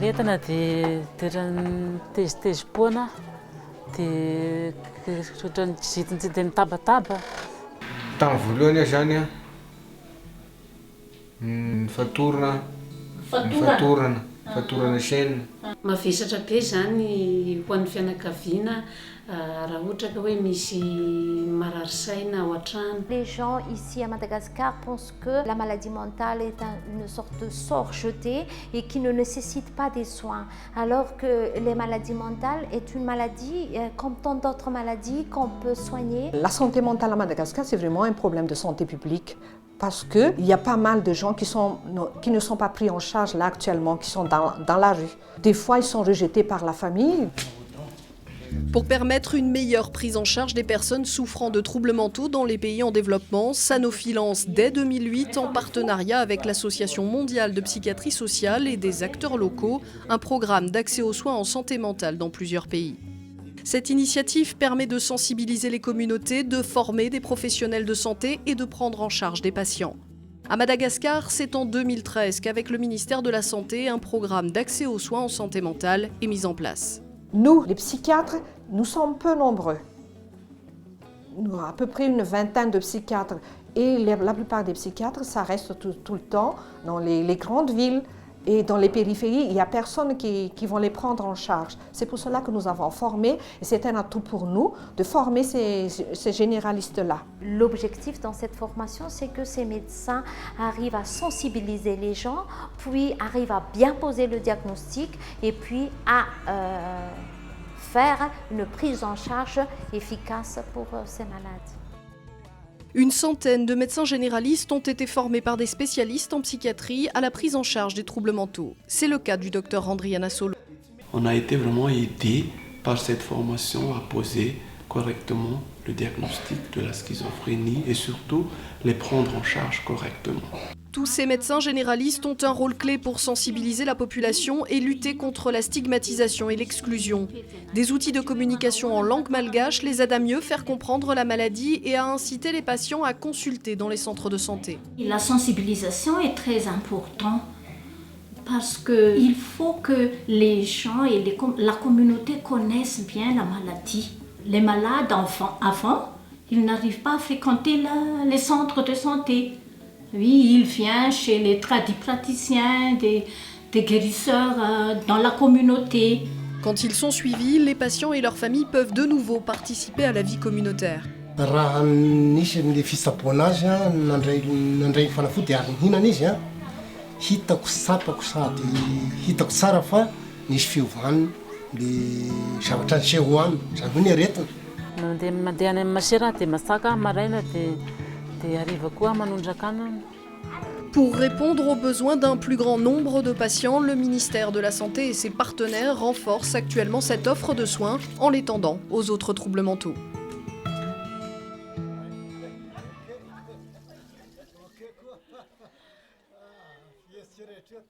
aretina dia tezitezim-po dia ohatran'ny tsy dia mitabataba. Tamin'ny voalohany zany a fatorana saina. Mavesatra be zany ho an'ny fianakaviana raha ohatra ka hoe misy marary saina ao an-trano. Les gens ici à Madagascar pensent que la maladie mentale est une sorte de sort jeté et qui ne nécessite pas des soins, alors que les maladies mentales est une maladie comme tant d'autres maladies qu'on peut soigner. La santé mentale à Madagascar, c'est vraiment un problème de santé publique. Parce qu'il y a pas mal de gens qui ne sont pas pris en charge là actuellement, qui sont dans la rue. Des fois, ils sont rejetés par la famille. Pour permettre une meilleure prise en charge des personnes souffrant de troubles mentaux dans les pays en développement, Sanofi lance dès 2008, en partenariat avec l'Association mondiale de psychiatrie sociale et des acteurs locaux, un programme d'accès aux soins en santé mentale dans plusieurs pays. Cette initiative permet de sensibiliser les communautés, de former des professionnels de santé et de prendre en charge des patients. À Madagascar, c'est en 2013 qu'avec le ministère de la Santé, un programme d'accès aux soins en santé mentale est mis en place. Nous, les psychiatres, nous sommes peu nombreux. Nous avons à peu près une vingtaine de psychiatres. Et la plupart des psychiatres, ça reste tout le temps dans les grandes villes. Et dans les périphéries, il n'y a personne qui vont les prendre en charge. C'est pour cela que nous avons formé, et c'est un atout pour nous, de former ces généralistes-là. L'objectif dans cette formation, c'est que ces médecins arrivent à sensibiliser les gens, puis arrivent à bien poser le diagnostic, et puis à faire une prise en charge efficace pour ces malades. Une centaine de médecins généralistes ont été formés par des spécialistes en psychiatrie à la prise en charge des troubles mentaux. C'est le cas du docteur Andriana Solo. On a été vraiment aidé par cette formation à poser correctement le diagnostic de la schizophrénie et surtout les prendre en charge correctement. Tous ces médecins généralistes ont un rôle clé pour sensibiliser la population et lutter contre la stigmatisation et l'exclusion. Des outils de communication en langue malgache les aident à mieux faire comprendre la maladie et à inciter les patients à consulter dans les centres de santé. La sensibilisation est très importante parce qu'il faut que les gens et la communauté connaissent bien la maladie. Les malades avant, ils n'arrivent pas à fréquenter les centres de santé. Oui, il vient chez les tradipraticiens, des guérisseurs dans la communauté. Quand ils sont suivis, les patients et leurs familles peuvent de nouveau participer à la vie communautaire. Raha nisy le fitsaboana azy nandray fanafody ary nihinana izy hitako sapako sady hitako tsara fa nisy fiovany le zavatra niseho aminy zany hoe ny aretina. Mandeha any amin'ny masera dia masaka maraina dia hariva koa manondraka. Pour répondre aux besoins d'un plus grand nombre de patients, le ministère de la Santé et ses partenaires renforcent actuellement cette offre de soins en l'étendant aux autres troubles mentaux.